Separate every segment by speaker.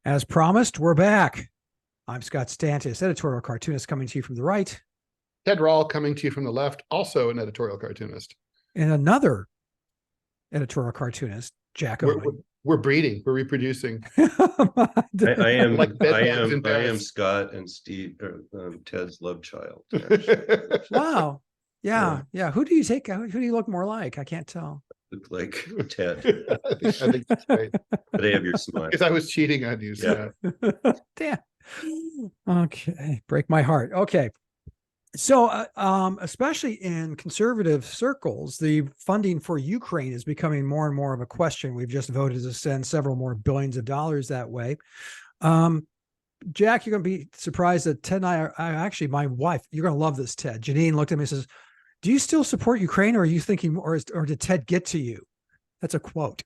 Speaker 1: As promised, we're back. I'm Scott Stantis, editorial cartoonist, coming to you from the right.
Speaker 2: Ted Rall coming to you from the left, also an editorial cartoonist.
Speaker 1: And another editorial cartoonist, Jack Ohman.
Speaker 2: We're breeding, we're reproducing.
Speaker 3: I am
Speaker 2: Like
Speaker 3: I
Speaker 2: bedbugs in Paris.
Speaker 3: am Scott and Steve, Ted's love child.
Speaker 1: Wow. Yeah. Who do you take? Who do you look more like? I can't tell.
Speaker 3: Look like Ted,
Speaker 2: I think that's right.
Speaker 3: but I have your smile.
Speaker 2: Because I was cheating on you. So.
Speaker 3: Yeah.
Speaker 1: Damn. Okay. Break my heart. Okay. So, especially in conservative circles, the funding for Ukraine is becoming more and more of a question. We've just voted to send several more billions of dollars that way. Jack, you're going to be surprised that Ted and I actually, my wife, you're going to love this, Ted. Janine looked at me and says, "Do you still support Ukraine, or are you thinking, or did Ted get to you?" That's a quote.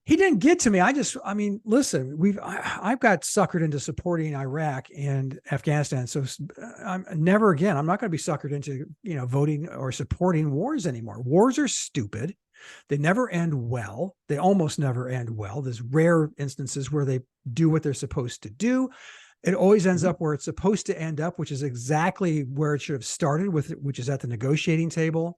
Speaker 1: He didn't get to me. I mean, listen, I've got suckered into supporting Iraq and Afghanistan. So I'm never again, I'm not going to be suckered into, voting or supporting wars anymore. Wars are stupid. They never end well. They almost never end well. There's rare instances where they do what they're supposed to do. It always ends up where it's supposed to end up, which is exactly where it should have started with, which is at the negotiating table.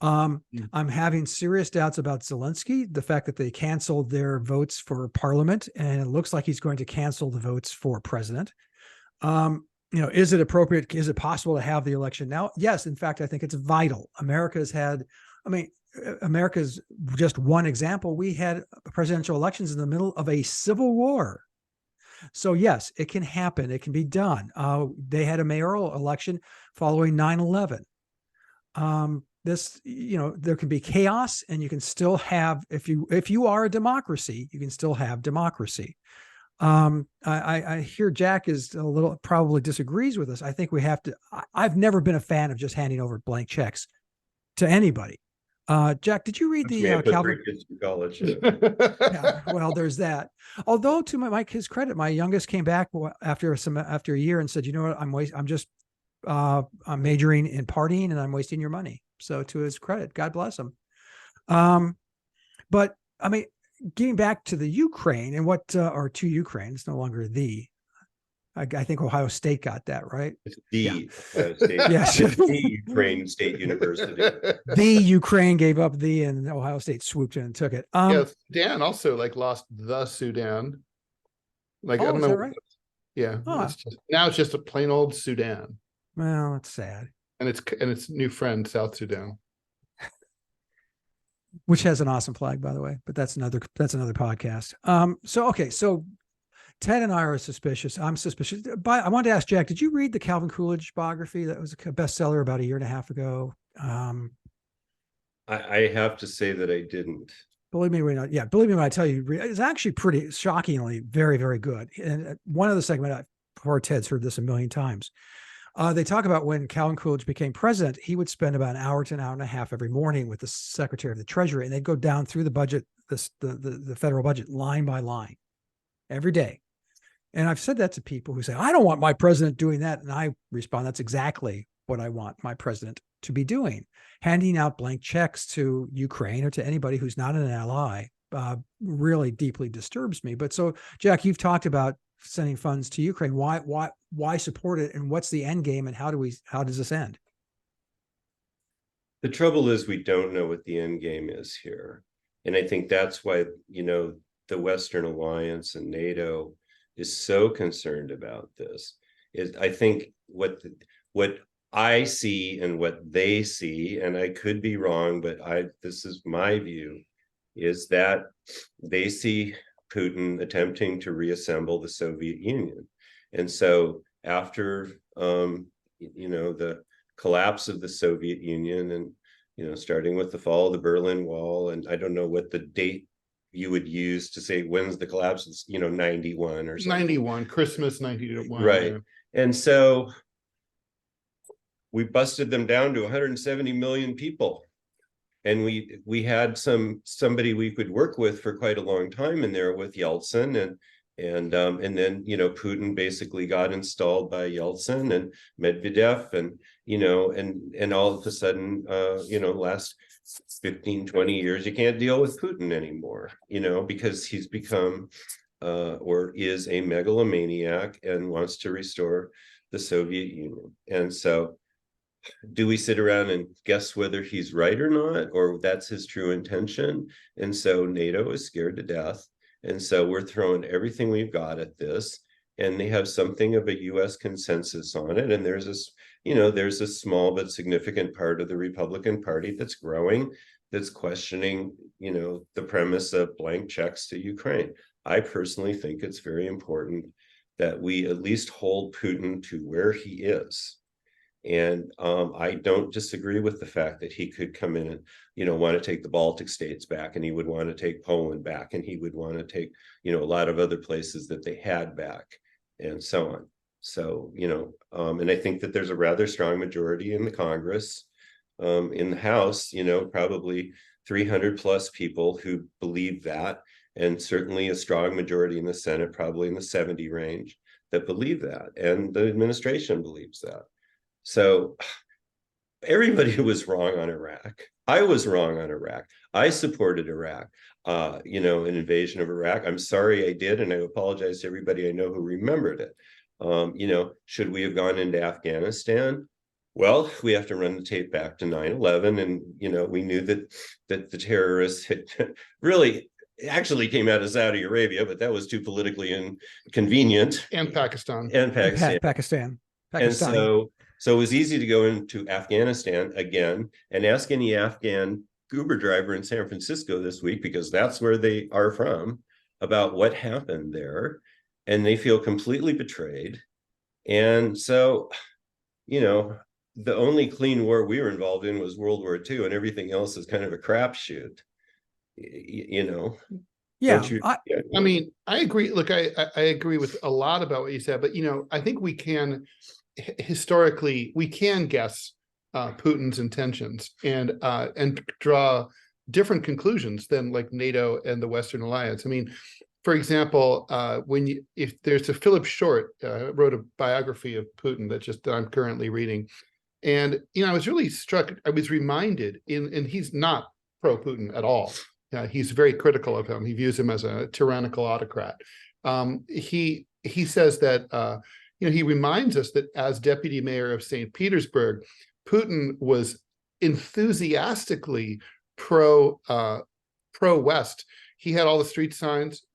Speaker 1: I'm having serious doubts about Zelensky, the fact that they canceled their votes for parliament, and it looks like he's going to cancel the votes for president. Is it appropriate? Is it possible to have the election now? Yes. In fact, I think it's vital. America's just one example. We had presidential elections in the middle of a civil war. So yes, it can happen. It can be done. They had a mayoral election following 9/11. There can be chaos, and you can still have, if you are a democracy, you can still have democracy. I hear Jack is a little, probably disagrees with us. I think we have to, I've never been a fan of just handing over blank checks to anybody. Jack, did you read the Calvin?
Speaker 3: College.
Speaker 1: Yeah, well, there's that. Although to his credit, my youngest came back after a year and said, "You know what? I'm majoring in partying and I'm wasting your money." So to his credit, God bless him. But I mean, getting back to the Ukraine and or to Ukraine, it's no longer the. I think Ohio State got that right.
Speaker 3: It's the Ohio State.
Speaker 1: Yes,
Speaker 3: the Ukraine State University.
Speaker 1: The Ukraine gave up and Ohio State swooped in and took it.
Speaker 2: Sudan also lost the Sudan. I don't know.
Speaker 1: Right?
Speaker 2: Yeah. Now it's just a plain old Sudan.
Speaker 1: Well, it's sad.
Speaker 2: And its new friend, South Sudan,
Speaker 1: which has an awesome flag, by the way. But that's another podcast. So Ted and I are suspicious. I'm suspicious. But I wanted to ask Jack, did you read the Calvin Coolidge biography that was a bestseller about a year and a half ago?
Speaker 3: I have to say that I didn't.
Speaker 1: Believe me when I tell you, it's actually pretty shockingly very, very good. And one of the segments, poor Ted's heard this a million times. They talk about when Calvin Coolidge became president, he would spend about an hour to an hour and a half every morning with the Secretary of the Treasury, and they'd go down through the budget, the federal budget, line by line, every day. And I've said that to people who say, "I don't want my president doing that," and I respond, "That's exactly what I want my president to be doing, handing out blank checks to Ukraine or to anybody who's not an ally." Really deeply disturbs me. But so, Jack, you've talked about sending funds to Ukraine. Why support it, and what's the end game, and how does this end?
Speaker 3: The trouble is we don't know what the end game is here. And I think that's why, the Western Alliance and NATO is so concerned about this. Is I think what I see and what they see, and I could be wrong, but this is my view, is that they see Putin attempting to reassemble the Soviet Union. And so after, the collapse of the Soviet Union and, starting with the fall of the Berlin Wall, and I don't know what the date you would use to say when's the collapse, it's, 91 or something.
Speaker 2: 91, Christmas 91.
Speaker 3: Right. And so we busted them down to 170 million people. And we had somebody we could work with for quite a long time in there with Yeltsin, and then Putin basically got installed by Yeltsin and Medvedev, and and all of a sudden last 15, 20 years, you can't deal with Putin anymore, because he's become or is a megalomaniac and wants to restore the Soviet Union. And so do we sit around and guess whether he's right or not, or that's his true intention? And so NATO is scared to death. And so we're throwing everything we've got at this, and they have something of a US consensus on it. And there's a small but significant part of the Republican Party that's growing, that's questioning, the premise of blank checks to Ukraine. I personally think it's very important that we at least hold Putin to where he is. And I don't disagree with the fact that he could come in and, want to take the Baltic states back, and he would want to take Poland back, and he would want to take, a lot of other places that they had back, and so on. So, and I think that there's a rather strong majority in the Congress, in the House, probably 300 plus people who believe that, and certainly a strong majority in the Senate, probably in the 70 range, that believe that, and the administration believes that. So everybody was wrong on Iraq. I was wrong on Iraq. I supported Iraq, an invasion of Iraq. I'm sorry I did, and I apologize to everybody I know who remembered it. Should we have gone into Afghanistan? Well, we have to run the tape back to 9/11, and we knew that the terrorists had really actually came out of Saudi Arabia, but that was too politically inconvenient.
Speaker 2: And Pakistan.
Speaker 1: Pakistan.
Speaker 3: And so it was easy to go into Afghanistan again and ask any Afghan Uber driver in San Francisco this week, because that's where they are from, about what happened there. And they feel completely betrayed. And so, the only clean war we were involved in was World War II, and everything else is kind of a crapshoot,
Speaker 1: Yeah.
Speaker 2: I mean, I agree. Look, I agree with a lot about what you said, but, I think we can, historically, we can guess Putin's intentions and draw different conclusions than like NATO and the Western Alliance. I mean, for example, if there's a Philip Short wrote a biography of Putin that I'm currently reading, and I was really struck. I was reminded, and he's not pro-Putin at all. He's very critical of him. He views him as a tyrannical autocrat. He says that he reminds us that as deputy mayor of St. Petersburg, Putin was enthusiastically pro-West. He had all the street signs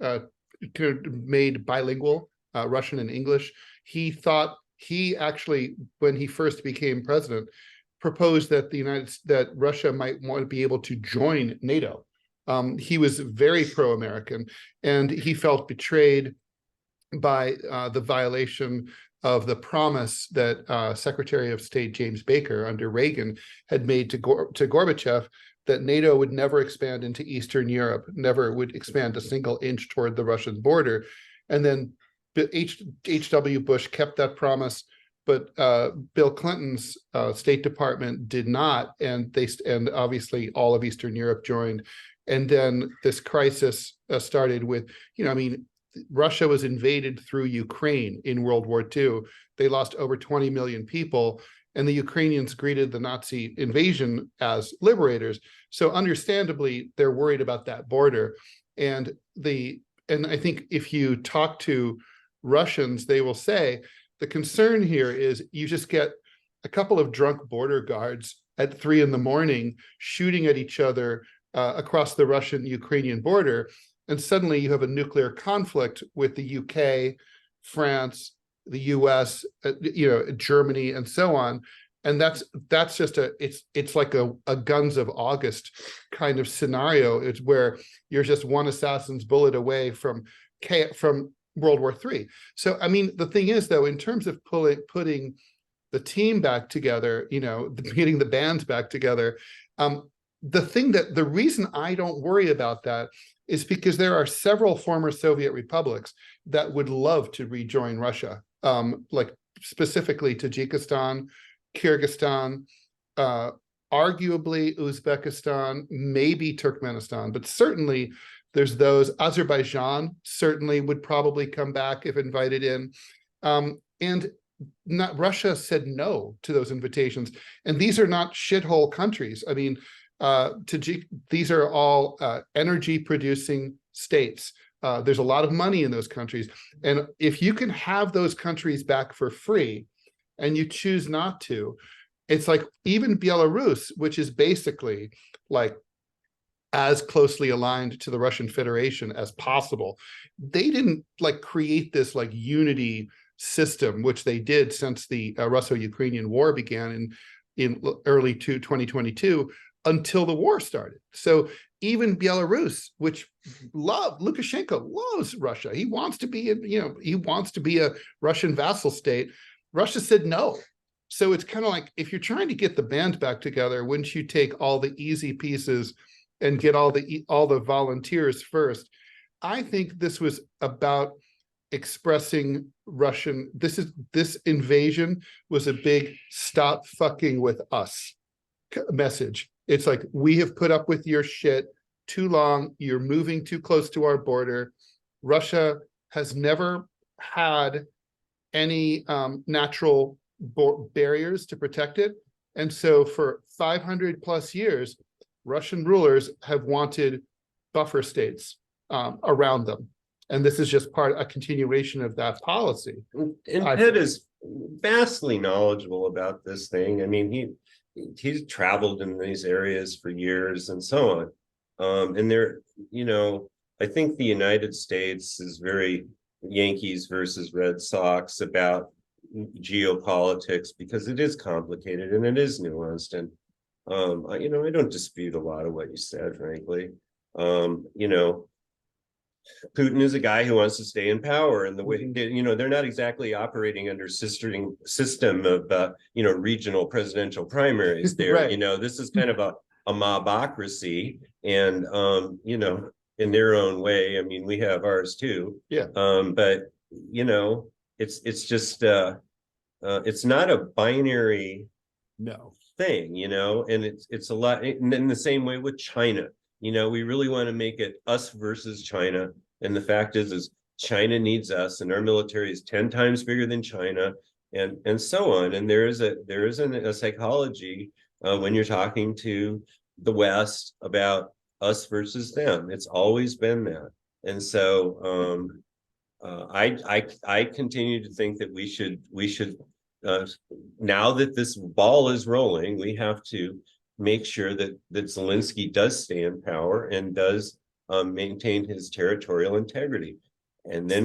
Speaker 2: made bilingual, Russian and English. He actually, when he first became president, proposed that Russia might want to be able to join NATO. He was very pro-American, and he felt betrayed by the violation of the promise that Secretary of State James Baker under Reagan had made to Gorbachev, that NATO would never expand into Eastern Europe, never would expand a single inch toward the Russian border. And then H.W. Bush kept that promise, but Bill Clinton's State Department did not, and obviously all of Eastern Europe joined. And then this crisis started with, Russia was invaded through Ukraine in World War II. They lost over 20 million people, and the Ukrainians greeted the Nazi invasion as liberators. So understandably, they're worried about that border. And I think if you talk to Russians, they will say the concern here is you just get a couple of drunk border guards at 3 a.m. shooting at each other across the Russian-Ukrainian border, and suddenly you have a nuclear conflict with the UK, France, the US, Germany, and so on. And that's just it's like a Guns of August kind of scenario. It's where you're just one assassin's bullet away from World War III. So, the thing is, though, in terms of putting the team back together, getting the bands back together, the reason I don't worry about that is because there are several former Soviet republics that would love to rejoin Russia, like specifically Tajikistan, Kyrgyzstan, arguably Uzbekistan, maybe Turkmenistan, but certainly there's those. Azerbaijan certainly would probably come back if invited in. And Russia said no to those invitations. And these are not shithole countries. these are all energy producing states. There's a lot of money in those countries. And if you can have those countries back for free and you choose not to, it's like even Belarus, which is basically like as closely aligned to the Russian Federation as possible. They didn't like create this like unity system, which they did since the Russo-Ukrainian war began in early 2022 until the war started. So even Belarus, which Lukashenko loves Russia. He wants to be, he wants to be a Russian vassal state. Russia said no. So it's kind of like, if you're trying to get the band back together, wouldn't you take all the easy pieces and get all the volunteers first? I think this was about expressing Russian. This invasion was a big stop fucking with us message. It's like, we have put up with your shit too long. You're moving too close to our border. Russia has never had any natural barriers to protect it. And so for 500 plus years, Russian rulers have wanted buffer states around them. And this is just a continuation of that policy.
Speaker 3: And Ted is vastly knowledgeable about this thing. I mean, he's traveled in these areas for years and so on. And there, I think the United States is very Yankees versus Red Sox about geopolitics because it is complicated and it is nuanced. And I don't dispute a lot of what you said, frankly. Putin is a guy who wants to stay in power, and the way, they're not exactly operating under system of, regional presidential primaries there. Right. This is kind of a mobocracy, and, in their own way. I mean, we have ours too. Yeah. But, it's just, it's not a binary thing, and it's a lot in the same way with China. We really want to make it us versus China. And the fact is China needs us, and our military is 10 times bigger than China, and so on. And there is a psychology when you're talking to the West about us versus them. It's always been that. And so I continue to think that we should now that this ball is rolling, we have to make sure that Zelensky does stay in power and does maintain his territorial integrity. And then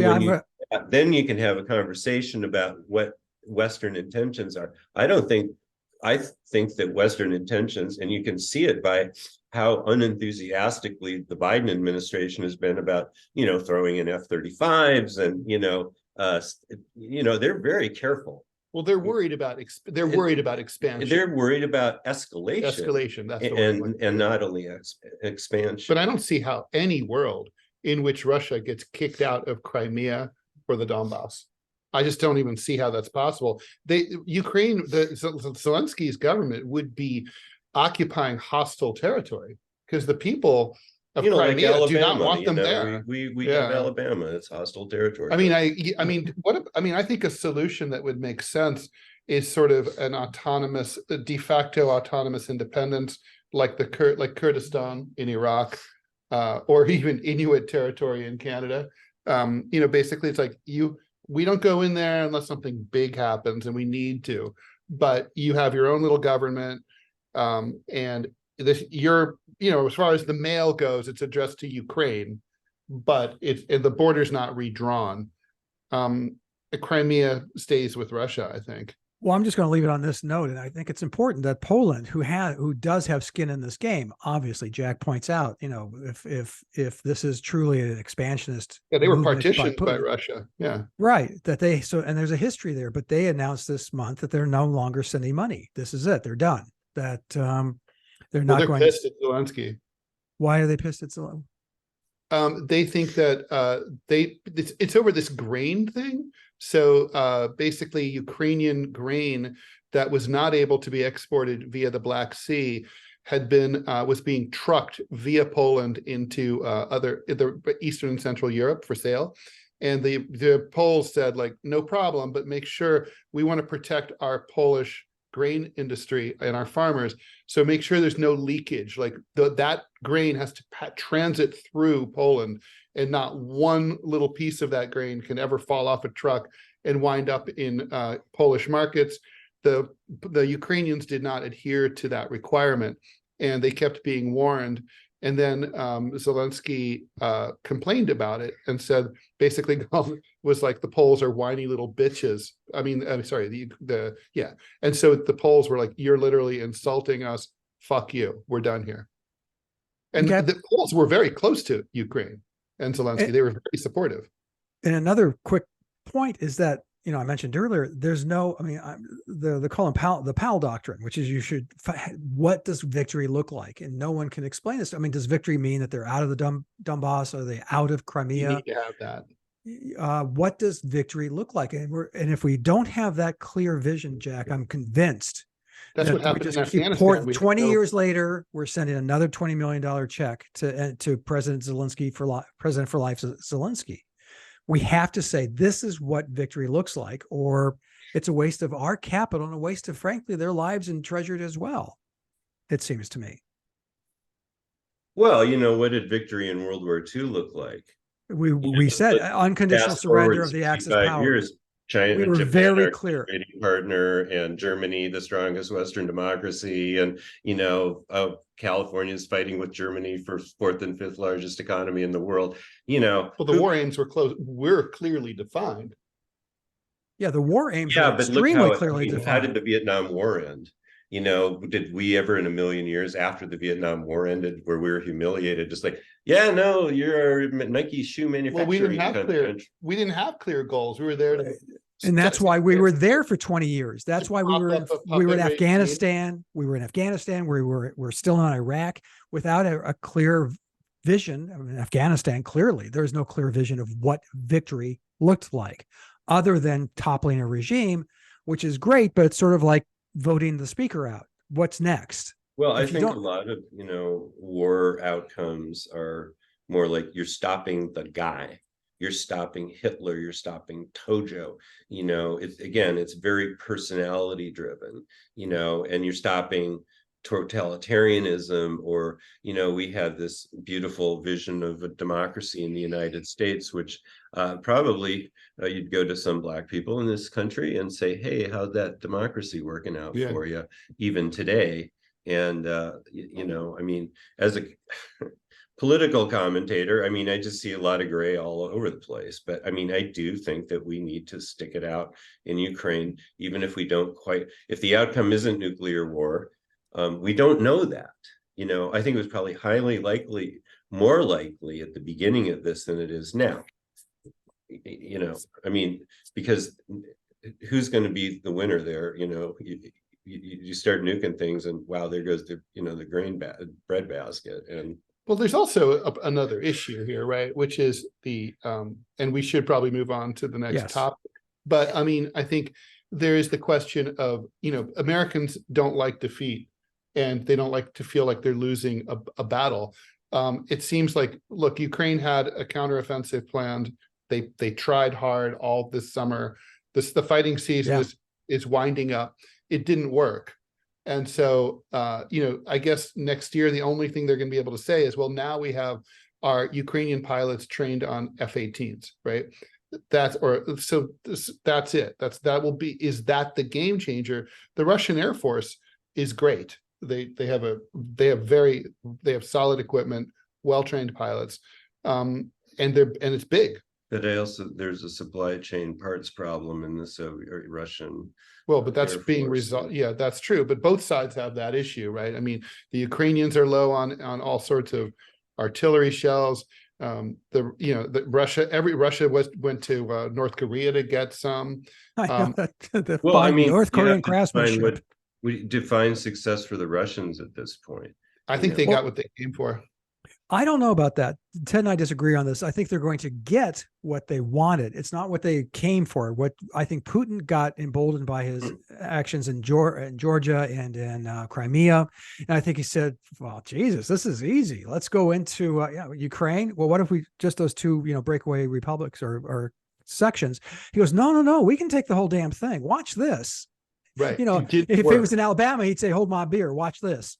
Speaker 3: then you can have a conversation about what Western intentions are. I think that Western intentions, and you can see it by how unenthusiastically the Biden administration has been about, throwing in F-35s and, they're very careful.
Speaker 2: Well, they're worried about expansion.
Speaker 3: They're worried about escalation.
Speaker 2: Escalation, that's the word.
Speaker 3: And not only expansion.
Speaker 2: But I don't see how any world in which Russia gets kicked out of Crimea or the Donbass. I just don't even see how that's possible. Zelensky's government would be occupying hostile territory because the people of Crimea like Alabama, do not want them there.
Speaker 3: We have Alabama; it's hostile territory.
Speaker 2: I mean, I think a solution that would make sense is sort of an autonomous, de facto autonomous independence, like Kurdistan in Iraq, or even Inuit territory in Canada. Basically, it's like we don't go in there unless something big happens, and we need to. But you have your own little government, and as far as the mail goes, it's addressed to Ukraine, but the border's not redrawn. Crimea stays with Russia, I think.
Speaker 1: Well, I'm just going to leave it on this note, and I think it's important that Poland, who does have skin in this game, obviously, Jack points out, if this is truly an expansionist,
Speaker 2: they were partitioned by Russia,
Speaker 1: right? And there's a history there, but they announced this month that they're no longer sending money. This is it; they're done. That they're not going.
Speaker 2: They're pissed at Zelensky.
Speaker 1: Why are they pissed at Zelensky?
Speaker 2: They think that it's over this grain thing. So basically, Ukrainian grain that was not able to be exported via the Black Sea was being trucked via Poland into the Eastern and Central Europe for sale. And the Poles said, like, no problem, but make sure we want to protect our Polish grain industry and our farmers. So make sure there's no leakage. Like that grain has to transit through Poland, and not one little piece of that grain can ever fall off a truck and wind up in Polish markets. The Ukrainians did not adhere to that requirement, and they kept being warned. And then Zelensky complained about it and said, basically, was like, the Poles are whiny little bitches. I mean, I'm sorry, yeah. And so the Poles were like, you're literally insulting us. Fuck you. We're done here. And the Poles were very close to Ukraine and Zelensky. They were very supportive.
Speaker 1: And another quick point is that, I mentioned earlier, there's no, the Powell doctrine, which is what does victory look like? And no one can explain this. Does victory mean that they're out of the Donbass? Are they out of Crimea?
Speaker 2: You need to have that.
Speaker 1: What does victory look like? And if we don't have that clear vision, Jack, I'm convinced
Speaker 2: that's what happened in Afghanistan.
Speaker 1: 20 years later, we're sending another $20 million check to President Zelensky President for Life Zelensky. We have to say, this is what victory looks like, or it's a waste of our capital and a waste of, frankly, their lives and treasured as well, it seems to me.
Speaker 3: Well, what did victory in World War II look like?
Speaker 1: We said unconditional surrender of the Axis power.
Speaker 3: Years, China,
Speaker 1: we were
Speaker 3: Japan,
Speaker 1: very clear.
Speaker 3: Trading partner, and Germany, the strongest Western democracy, and California is fighting with Germany for fourth and fifth largest economy in the world.
Speaker 2: Well, the war aims were clearly defined.
Speaker 1: Yeah, the war aims are extremely clearly defined.
Speaker 3: How did the Vietnam War end? Did we ever in a million years after the Vietnam War ended, where we were humiliated, just like, yeah, no, you're a Nike shoe manufacturing.
Speaker 2: Well, we didn't have clear goals. We were there to,
Speaker 1: and that's why we were there for 20 years. That's why we were in Afghanistan. We were in Afghanistan. We're still in Iraq without a clear vision. Afghanistan, clearly, there's no clear vision of what victory looked like, other than toppling a regime, which is great, but it's sort of like voting the speaker out. What's next?
Speaker 3: Well, I think a lot of, war outcomes are more like you're stopping the guy, you're stopping Hitler, you're stopping Tojo. It's very personality driven, and you're stopping totalitarianism, or, we had this beautiful vision of a democracy in the United States, which probably you'd go to some Black people in this country and say, hey, how's that democracy working out for you even today? And, as a political commentator, I just see a lot of gray all over the place. But I do think that we need to stick it out in Ukraine, even if we don't if the outcome isn't nuclear war. We don't know that. I think it was probably more likely at the beginning of this than it is now. Because who's going to be the winner there? You start nuking things, and wow, there goes the grain bread basket. And
Speaker 2: well, there's also another issue here, right? Which is and we should probably move on to the next topic. But I think there is the question of, Americans don't like defeat, and they don't like to feel like they're losing a battle. It seems like, look, Ukraine had a counteroffensive planned. They tried hard all this summer. The fighting season is winding up. It didn't work. And so, I guess next year, the only thing they're going to be able to say is, well, now we have our Ukrainian pilots trained on F-18s, right? That's it. Is that the game changer? The Russian Air Force is great. They have solid equipment, well-trained pilots, and it's big.
Speaker 3: But there's a supply chain parts problem in the Soviet or Russian.
Speaker 2: Well, but that's being resolved. Yeah, that's true. But both sides have that issue, right? The Ukrainians are low on all sorts of artillery shells. Russia went to North Korea to get some.
Speaker 1: North Korean craftsmanship.
Speaker 3: We define success for the Russians at this point.
Speaker 2: I think they got what they came for.
Speaker 1: I don't know about that. Ted and I disagree on this. I think they're going to get what they wanted. It's not what they came for. What I think Putin got emboldened by his actions in Georgia and in Crimea. And I think he said, well, Jesus, this is easy. Let's go into Ukraine. Well, what if we just those two, breakaway republics or sections? He goes, no, we can take the whole damn thing. Watch this.
Speaker 2: Right.
Speaker 1: You know,
Speaker 2: It didn't
Speaker 1: if it
Speaker 2: work.
Speaker 1: was in Alabama, he'd say, "Hold my beer, watch this."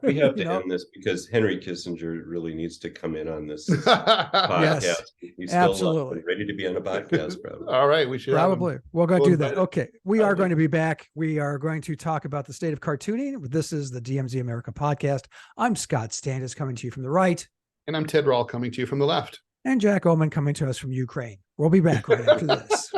Speaker 3: We have
Speaker 1: You
Speaker 3: to
Speaker 1: know?
Speaker 3: end this because Henry Kissinger really needs to come in on this
Speaker 1: Yes,
Speaker 3: podcast. He's still alive
Speaker 1: absolutely.
Speaker 3: and ready to be on a podcast, probably.
Speaker 2: All right, we should have him.
Speaker 1: Probably. We're going to
Speaker 2: We'll
Speaker 1: do that.
Speaker 2: invite him.
Speaker 1: Okay. We
Speaker 2: I'll
Speaker 1: are
Speaker 2: do
Speaker 1: going
Speaker 2: it.
Speaker 1: to be back. We are going to talk about the state of cartooning. This is the DMZ America podcast. I'm Scott Stantis coming to you from the right,
Speaker 2: And I'm Ted Rall coming to you from the left.
Speaker 1: and Jack Ohman coming to us from Ukraine. We'll be back right after this.